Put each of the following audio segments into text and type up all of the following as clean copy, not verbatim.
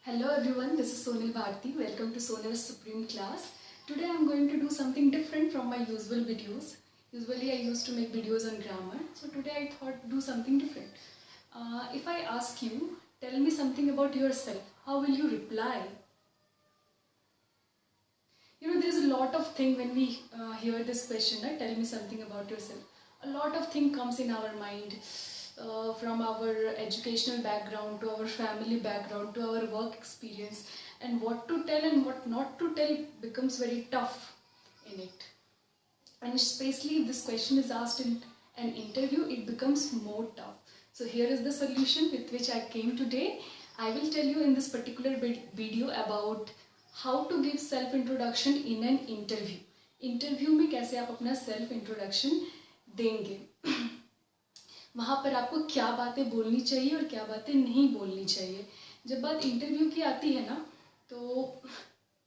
Hello everyone, this is Sonal Bharti. Welcome to Sonal's Supreme Class. Today I'm going to do something different from my usual videos. Usually I used to make videos on grammar, so today I thought do something different. If I ask you, tell me something about yourself, how will you reply? There's a lot of thing when we hear this question, right? Tell me something about yourself. A lot of thing comes in our mind, from our educational background to our family background to our work experience, and what to tell and what not to tell becomes very tough in it. And especially if this question is asked in an interview, it becomes more tough. So here is the solution with which I came today. I will tell you in this particular video about how to give self introduction in an interview. Interview में कैसे आप अपना self introduction देंगे, वहाँ पर आपको क्या बातें बोलनी चाहिए और क्या बातें नहीं बोलनी चाहिए. जब बात इंटरव्यू की आती है ना, तो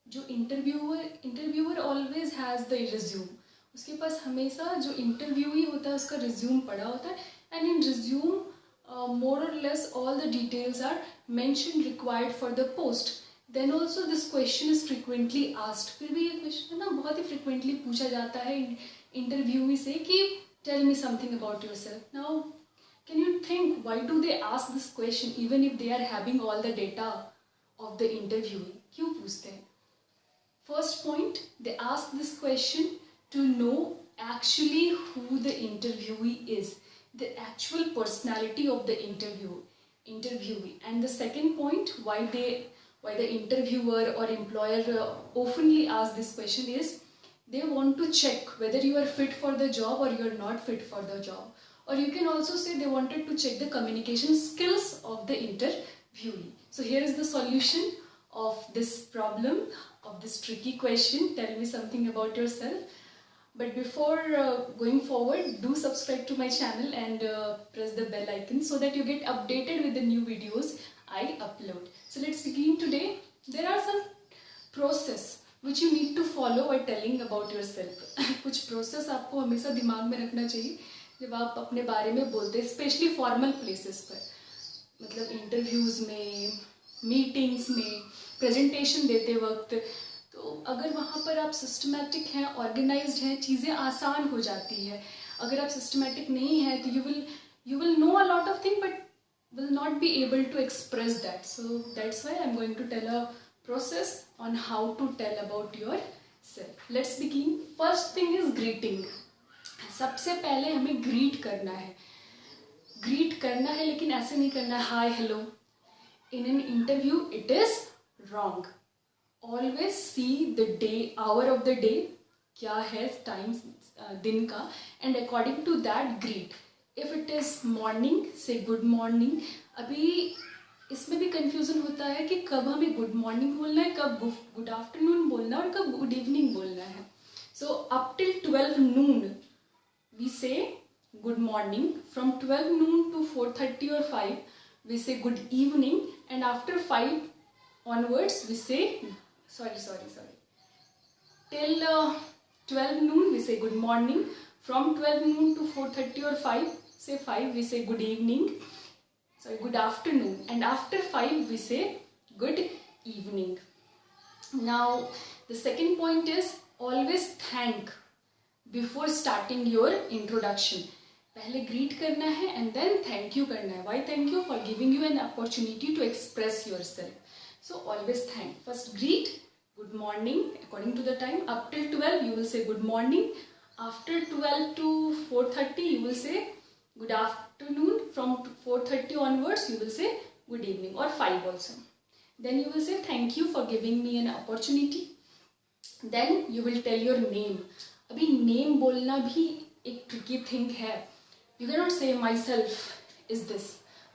जो interviewer always has the resume. उसके पास हमेशा जो इंटरव्यूई होता है उसका रिज्यूम पड़ा होता है, and in resume more or less all the details are mention required for the post. Then also this question is frequently asked. फिर भी ये क्वेश्चन ना बहुत ही फ्रिक्वेंटली पूछा जाता है इंटरव्यूई से कि tell me something about yourself. Now can you think why do they ask this question even if they are having all the data of the interviewee? क्यों पूछते हैं? First point, they ask this question to know actually who the interviewee is, the actual personality of the interviewee. And the second point, why the interviewer or employer oftenly ask this question is they want to check whether you are fit for the job or you are not fit for the job. Or you can also say they wanted to check the communication skills of the interviewee. So here is the solution of this problem, of this tricky question. Tell me something about yourself. But before going forward, do subscribe to my channel and press the bell icon so that you get updated with the new videos I upload. So let's begin today. There are some process which you need to follow while telling about yourself. कुछ process आपको हमेशा दिमाग में रखना चाहिए जब आप अपने बारे में बोलते हैं, स्पेशली फॉर्मल प्लेसेस पर, मतलब इंटरव्यूज़ में, मीटिंग्स में, प्रेजेंटेशन देते वक्त. तो अगर वहाँ पर आप सिस्टमैटिक हैं, ऑर्गेनाइज्ड हैं, चीज़ें आसान हो जाती है. अगर आप सिस्टमैटिक नहीं हैं तो you will know a lot of things but will not be able to express that. So that's why I'm going to tell a process on how to tell about yourself. Let's begin. First thing is greeting. सबसे पहले हमें greet करना है, लेकिन ऐसे नहीं करना है hi hello. In an interview it is wrong. Always see the day, hour of the day, क्या है टाइम दिन का, and according to that greet. If it is morning, say good morning. अभी इसमें भी कंफ्यूजन होता है कि कब हमें गुड मॉर्निंग बोलना है, कब गुड आफ्टरनून बोलना है और कब गुड इवनिंग बोलना है. So up till 12 noon we say good morning. From 12 noon to 4:30 or 5 we say good evening, and after 5 onwards we say sorry till 12 noon we say good morning. From 12 noon to 4:30 or 5 we say good evening, good afternoon, and after 5 we say good evening. Now the second point is always thank before starting your introduction. पहले greet करना है and then thank you करना है. Why thank you? For giving you an opportunity to express yourself. So always thank. First greet, good morning according to the time. Up till 12 you will say good morning. After 12 to 4:30 you will say good afternoon. From 4:30 onwards you will say good evening, or 5 also. Then you will say thank you for giving me an opportunity. Then you will tell your name. अभी name बोलना भी एक tricky thing है. You can not से my self is this,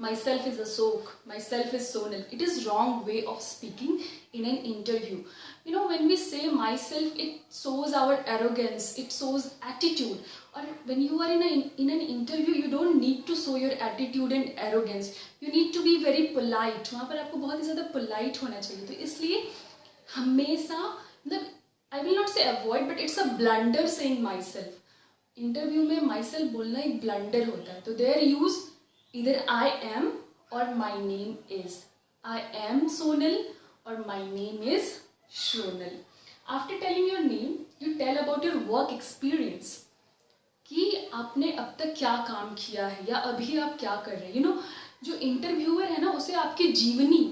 my self is Ashok, my self is Sonal. It is wrong way of speaking in an interview. You know, when we say myself, it shows our arrogance, it shows attitude. Or when you are in an interview, you don't need to show your attitude and arrogance. You need to be very polite. वहाँ पर आपको बहुत ही ज़्यादा polite होना चाहिए. तो इसलिए हमेशा, मतलब I will not say avoid, but it's a blunder saying myself. Interview में myself बोलना एक blunder होता है. तो there use either I am or my name is. I am Sonal or my name is Shonal. After telling your name, you tell about your work experience. कि आपने अब तक क्या काम किया है या अभी आप क्या कर रहे हैं. जो इंटरव्यूअर है ना, उसे आपकी जीवनी,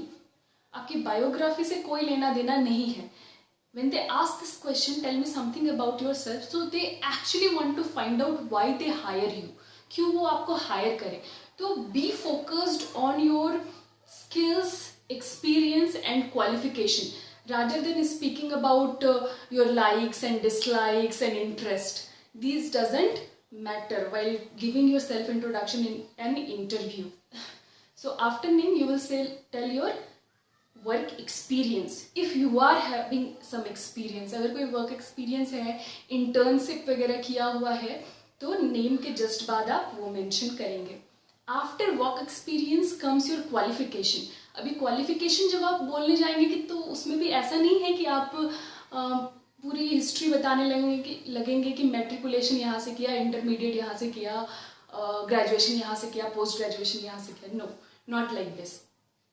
आपकी बायोग्राफी से कोई लेना देना नहीं है. When they ask this question, tell me something about yourself, so they actually want to find out why they hire you. क्यों वो आपको हायर करें. तो be focused on your skills, experience and qualification rather than speaking about your likes and dislikes and interest. These doesn't matter while giving your self introduction in an interview. So after name you will tell your work experience. If you are having some experience, अगर कोई work experience है, internship वगैरह किया हुआ है, तो name के just बाद आप वो mention करेंगे. After work experience comes your qualification. अभी qualification जब आप बोलने जाएंगे कि तो उसमें भी ऐसा नहीं है कि आप पूरी हिस्ट्री बताने लगेंगे कि मैट्रिकुलेशन यहाँ से किया, इंटरमीडिएट यहाँ से किया, ग्रेजुएशन यहाँ से किया, पोस्ट ग्रेजुएशन यहाँ से किया. No, not like this.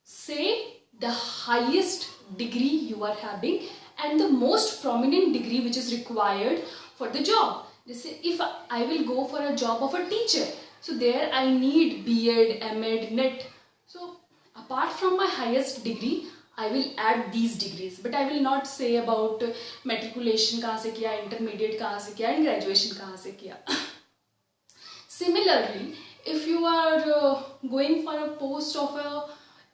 Say the highest degree you are having and the most prominent degree which is required for the job. Jैसे if I will go for a job of a teacher, so there I need B.Ed, M.Ed, NET. So apart from my highest degree, I will add these degrees, but I will not say about matriculation कहाँ से किया, intermediate कहाँ से किया, and graduation कहाँ से किया. Similarly, if you are going for a post of a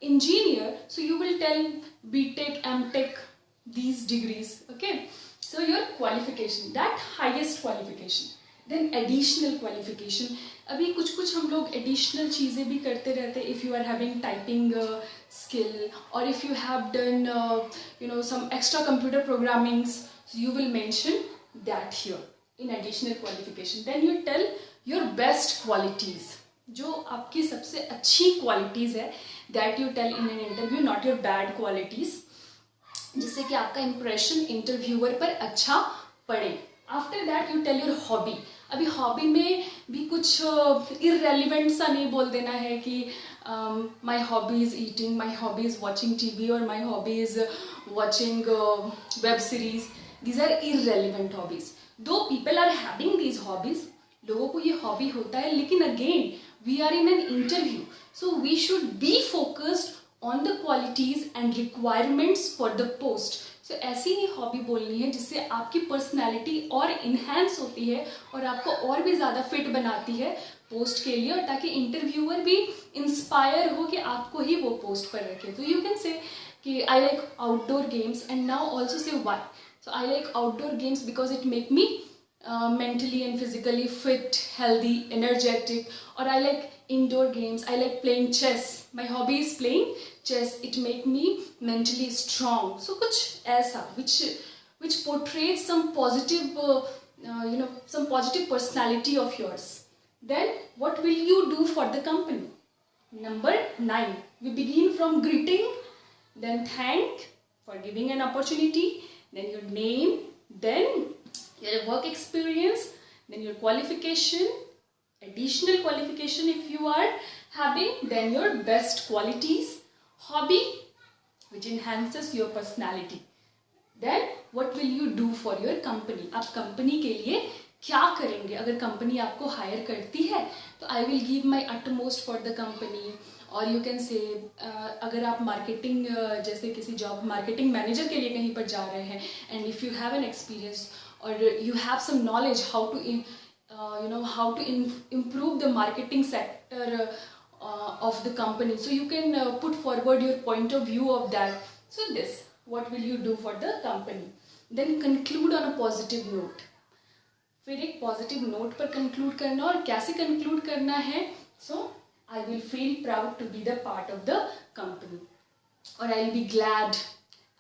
engineer, so you will tell B.Tech, M.Tech, these degrees. Okay, so your qualification, that highest qualification. Then additional qualification. अभी कुछ हम लोग additional चीज़ें भी करते रहते हैं. If you are having typing skill, or if you have done some extra computer programmings, so you will mention that here in additional qualification. Then you tell your best qualities. जो आपकी सबसे अच्छी qualities है, that you tell in an interview, not your bad qualities, जिससे कि आपका impression interviewer पर अच्छा पड़े. After that you tell your hobby. अभी हॉबी में भी कुछ इररेलिवेंट सा नहीं बोल देना है कि my hobby is eating, my hobby is watching TV, और my hobby is watching web series. These are irrelevant hobbies. दो people are having these hobbies, लोगों को ये हॉबी होता है, लेकिन again we are in an interview, so we should be focused on the qualities and requirements for the post. So ऐसी ही hobby बोलनी है जिससे आपकी पर्सनैलिटी और इन्हेंस होती है और आपको और भी ज़्यादा फिट बनाती है पोस्ट के लिए, और ताकि इंटरव्यूअर भी इंस्पायर हो कि आपको ही वो पोस्ट पर रखे. तो यू कैन से कि I like outdoor games, and now also say why. So I like outdoor games because it make me mentally and physically fit, healthy, energetic. Or I like indoor games. I like playing chess. My hobby is playing chess. It make me mentally strong. So कुछ ऐसा which portrays some positive some positive personality of yours. Then what will you do for the company? Number 9. We begin from greeting, then thank for giving an opportunity, then your name, then your work experience, then your qualification, additional qualification if you are having, then your best qualities, hobby which enhances your personality. Then what will you do for your company? आप company के लिए क्या करेंगे? अगर company आपको higher करती है तो I will give my utmost for the company. और यू कैन से अगर आप मार्केटिंग जैसे किसी जॉब मार्केटिंग मैनेजर के लिए कहीं पर जा रहे हैं, and if you have an experience or you have some knowledge how to improve the marketing sector of the company, so you can put forward your point of view of that. So this, what will you do for the company? Then conclude on a positive note. फिर एक positive note पर conclude करना, और कैसे conclude करना है? So I will feel proud to be the part of the company, और I will be glad,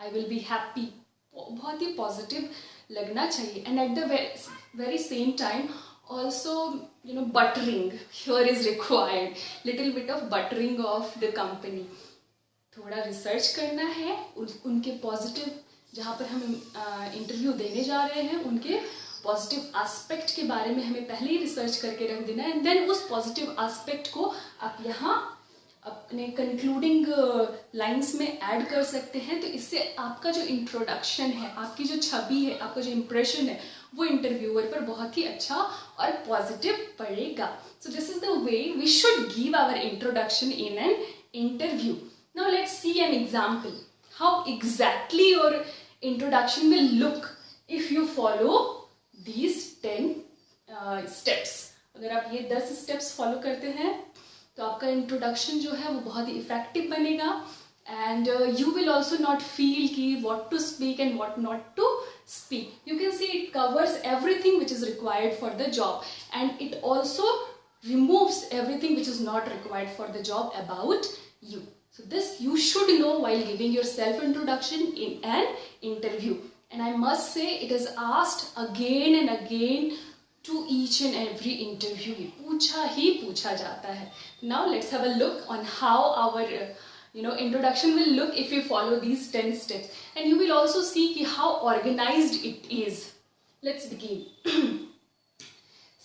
I will be happy. बहुत ही पॉजिटिव लगना चाहिए. And at the very same time also buttering here is required, little bit of buttering of the company. थोड़ा research करना है उनके positive, जहाँ पर हम इंटरव्यू देने जा रहे हैं उनके पॉजिटिव एस्पेक्ट के बारे में हमें पहले ही रिसर्च करके रख देना है. एंड देन उस पॉजिटिव एस्पेक्ट को आप यहाँ अपने कंक्लूडिंग लाइंस में ऐड कर सकते हैं, तो इससे आपका जो इंट्रोडक्शन है, आपकी जो छवि है, आपका जो इम्प्रेशन है, वो इंटरव्यूअर पर बहुत ही अच्छा और पॉजिटिव पड़ेगा. So this is the way we should give our introduction in an interview. Now let's see an example how exactly your introduction will look if you follow these 10 steps. अगर आप ये 10 steps follow करते हैं तो आपका introduction जो है वो बहुत ही इफेक्टिव बनेगा. And you will also not feel कि what to speak and what not to speak. You can see it covers everything which is required for the job, and it also removes everything which is not required for the job about you. So this you should know while giving your self introduction in an interview. And I must say it is asked again and again to each and every interview. पूछा ही पूछा जाता है. Now let's have a look on how our introduction will look if you follow these 10 steps. And you will also see how organized it is. Let's begin.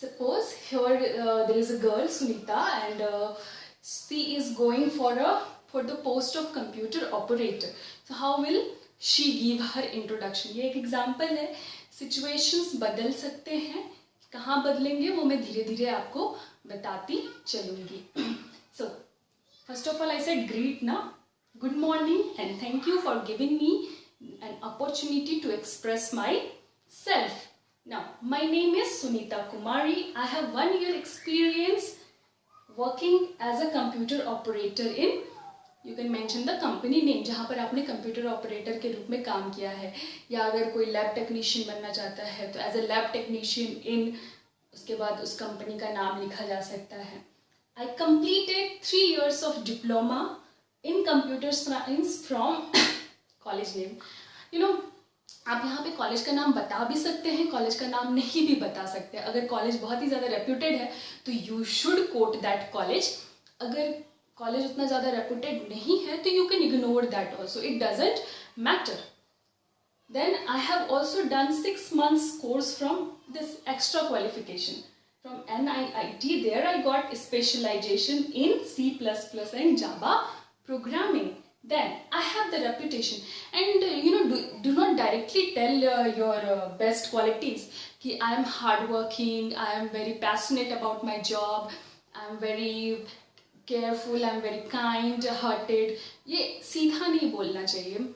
Suppose here there is a girl Sunita, and she is going for the post of computer operator. So how will she give her introduction? ये एक example है. Situations बदल सकते हैं, कहाँ बदलेंगे वो मैं धीरे धीरे आपको बताती चलूँगी. So first of all I said greet na, good morning and thank you for giving me an opportunity to express myself. Now, my name is Sunita Kumari. I have 1 year experience working as a computer operator in, you can mention the company name जहाँ पर आपने computer operator के रूप में काम किया है, या अगर कोई lab technician बनना चाहता है तो as a lab technician in, उसके बाद उस company का नाम लिखा जा सकता है. I completed 3 years of diploma in computer science from college name. आप यहाँ पे कॉलेज का नाम बता भी सकते हैं, कॉलेज का नाम नहीं भी बता सकते. अगर कॉलेज बहुत ही ज़्यादा रेप्यूटेड है तो you should quote that college. अगर कॉलेज उतना ज़्यादा रेप्यूटेड नहीं है तो you can ignore that also, it doesn't matter. Then I have also done 6 months course from this extra qualification from NIIT. There I got specialization in C++ and Java programming. Then I have the reputation, and do not directly tell your best qualities कि I am hardworking, I am very passionate about my job, I am very careful, I am very kind-hearted. ये सीधा नहीं बोलना चाहिए.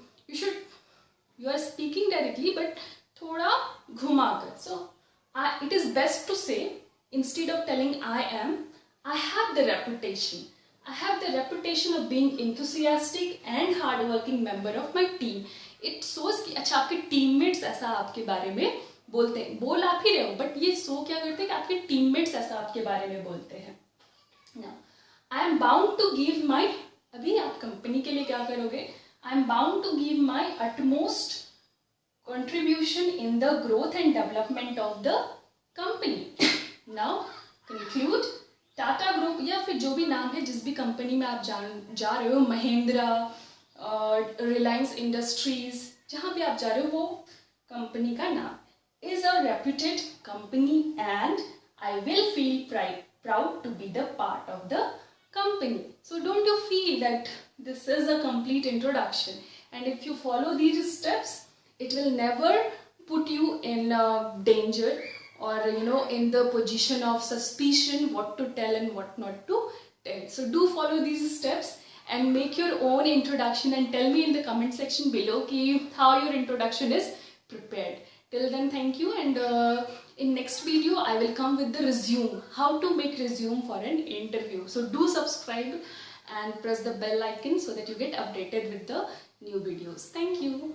You are speaking directly, but थोड़ा घुमाकर. So it is best to say, instead of telling I am, I have the reputation. I have the reputation of being enthusiastic and hardworking member of my team. It shows कि अच्छा आपके teammates ऐसा आपके बारे में बोलते हैं. बोल आप ही रहे हो, but ये show क्या करते हैं कि आपके teammates ऐसा आपके बारे में बोलते हैं. Now, I am bound to give my, अभी आप कंपनी के लिए क्या करोगे? I am bound to give my utmost contribution in the growth and development of the company. Now, conclude. Tata group या फिर जो भी नाम है, जिस भी कंपनी में आप जा रहे हो, महिंद्रा, रिलायंस इंडस्ट्रीज, जहाँ भी आप जा रहे हो वो कंपनी का नाम is a reputed company, and I will feel proud to be the part of the company. So don't you feel that this is a complete introduction, and if you follow these steps it will never put you in danger or in the position of suspicion what to tell and what not to tell. So do follow these steps and make your own introduction and tell me in the comment section below how your introduction is prepared. Till then, thank you, and in next video I will come with the resume, how to make resume for an interview. So do subscribe and press the bell icon so that you get updated with the new videos. Thank you.